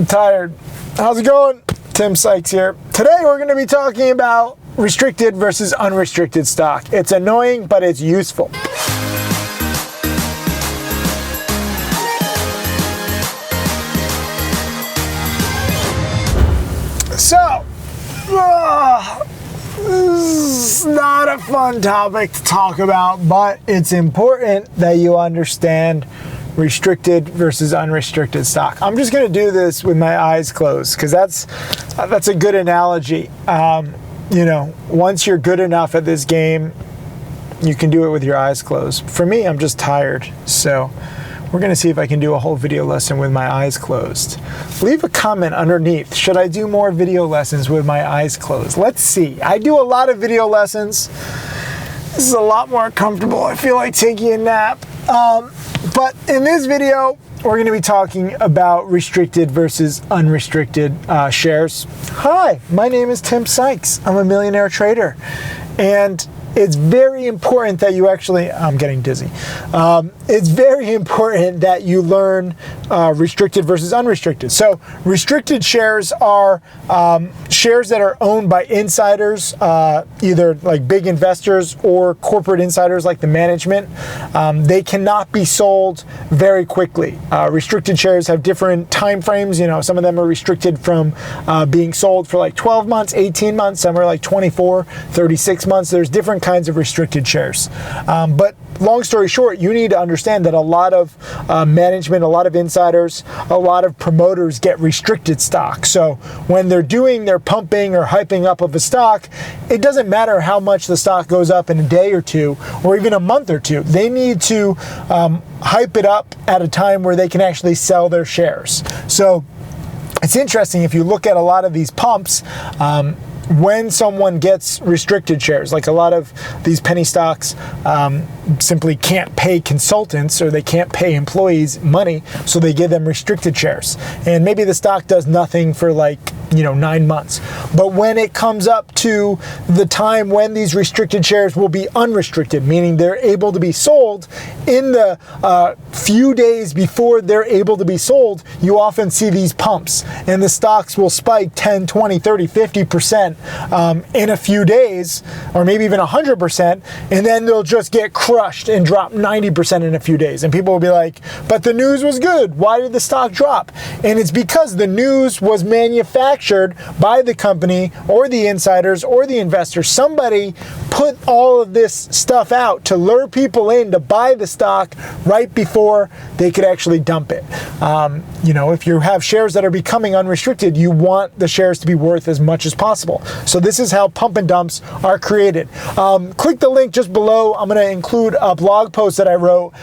I'm tired. How's it going? Tim Sykes here. Today we're going to be talking about restricted versus unrestricted stock. It's annoying, but it's useful. So, this is not a fun topic to talk about, but it's important that you understand restricted versus unrestricted stock. I'm just going to do this with my eyes closed because that's a good analogy. Once you're good enough at this game, you can do it with your eyes closed. For me, I'm just tired, so we're going to see if I can do a whole video lesson with my eyes closed. Leave a comment underneath. Should I do more video lessons with my eyes closed? Let's see. I do a lot of video lessons. This is a lot more comfortable. I feel like taking a nap. But in this video, we're going to be talking about restricted versus unrestricted shares. Hi, my name is Tim Sykes. I'm a millionaire trader. And it's very important that you I'm getting dizzy. It's very important that you learn restricted versus unrestricted. So restricted shares are shares that are owned by insiders, either like big investors or corporate insiders like the management. They cannot be sold very quickly. Restricted shares have different time frames. Some of them are restricted from being sold for like 12 months, 18 months. Some are like 24, 36 months. There's different kinds of restricted shares. But long story short, you need to understand that a lot of management, a lot of insiders, a lot of promoters get restricted stock. So when they're doing their pumping or hyping up of a stock, it doesn't matter how much the stock goes up in a day or two, or even a month or two. They need to hype it up at a time where they can actually sell their shares. So it's interesting, if you look at a lot of these pumps, when someone gets restricted shares, like a lot of these penny stocks simply can't pay consultants or they can't pay employees money, so they give them restricted shares. And maybe the stock does nothing for 9 months. But when it comes up to the time when these restricted shares will be unrestricted, meaning they're able to be sold, in the few days before they're able to be sold, you often see these pumps. And the stocks will spike 10, 20, 30, 50% in a few days, or maybe even 100%, and then they'll just get crushed and drop 90% in a few days. And people will be like, but the news was good. Why did the stock drop? And it's because the news was manufactured by the company or the insiders or the investors. Somebody put all of this stuff out to lure people in to buy the stock right before they could actually dump it. If you have shares that are becoming unrestricted, you want the shares to be worth as much as possible. So this is how pump and dumps are created. Click the link just below. I'm going to include a blog post that I wrote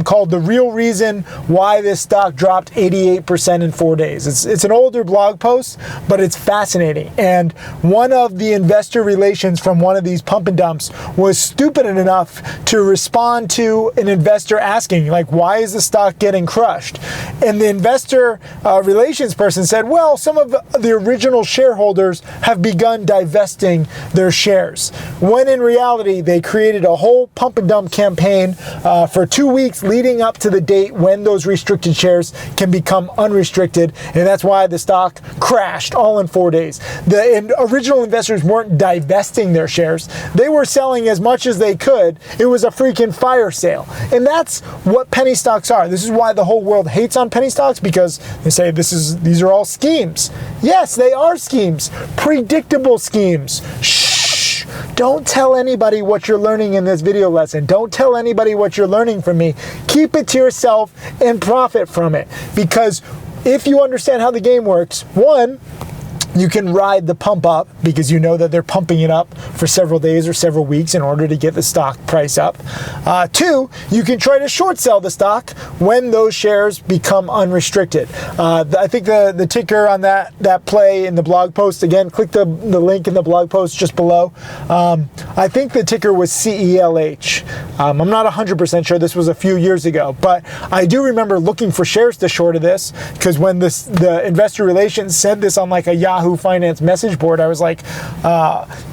called "The Real Reason Why This Stock Dropped 88% in 4 days." It's an older blog post, but it's fascinating. And one of the investor relations from one of these pump and dumps was stupid enough to respond to an investor asking, why is the stock getting crushed? And the investor relations person said, well, some of the original shareholders have begun divesting their shares. When in reality, they created a whole pump and dump campaign for 2 weeks leading up to the date when those restricted shares can become unrestricted. And that's why the stock crashed all in 4 days. The original investors weren't divesting their shares. They were selling as much as they could. It was a freaking fire sale. And that's what penny stocks are. This is why the whole world hates on penny stocks, because they say these are all schemes. Yes, they are schemes. Predictable schemes. Shh. Don't tell anybody what you're learning in this video lesson. Don't tell anybody what you're learning from me. Keep it to yourself and profit from it. Because if you understand how the game works, one, you can ride the pump up because you know that they're pumping it up for several days or several weeks in order to get the stock price up. Two, you can try to short sell the stock when those shares become unrestricted. I think the ticker on that play in the blog post, again, click the link in the blog post just below. I think the ticker was CELH. I'm not 100% sure. This was a few years ago, but I do remember looking for shares to short of this because when the investor relations said this on a Yahoo Yahoo Finance message board. I was like,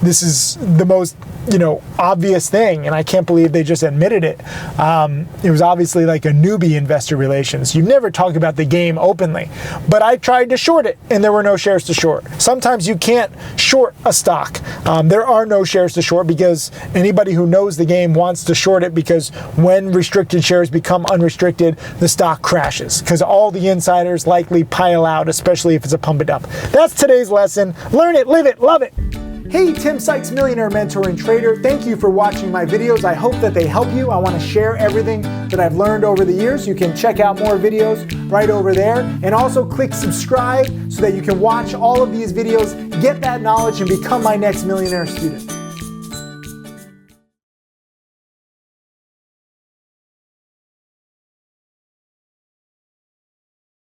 this is the most, obvious thing, and I can't believe they just admitted it. It was obviously like a newbie investor relations. You never talk about the game openly, but I tried to short it, and there were no shares to short. Sometimes you can't short a stock. There are no shares to short because anybody who knows the game wants to short it, because when restricted shares become unrestricted, the stock crashes because all the insiders likely pile out, especially if it's a pump and dump. That's today's lesson. Learn it, live it, love it. Hey, Tim Sykes, millionaire mentor and trader. Thank you for watching my videos. I hope that they help you. I want to share everything that I've learned over the years. You can check out more videos right over there, and also click subscribe so that you can watch all of these videos, get that knowledge, and become my next millionaire student.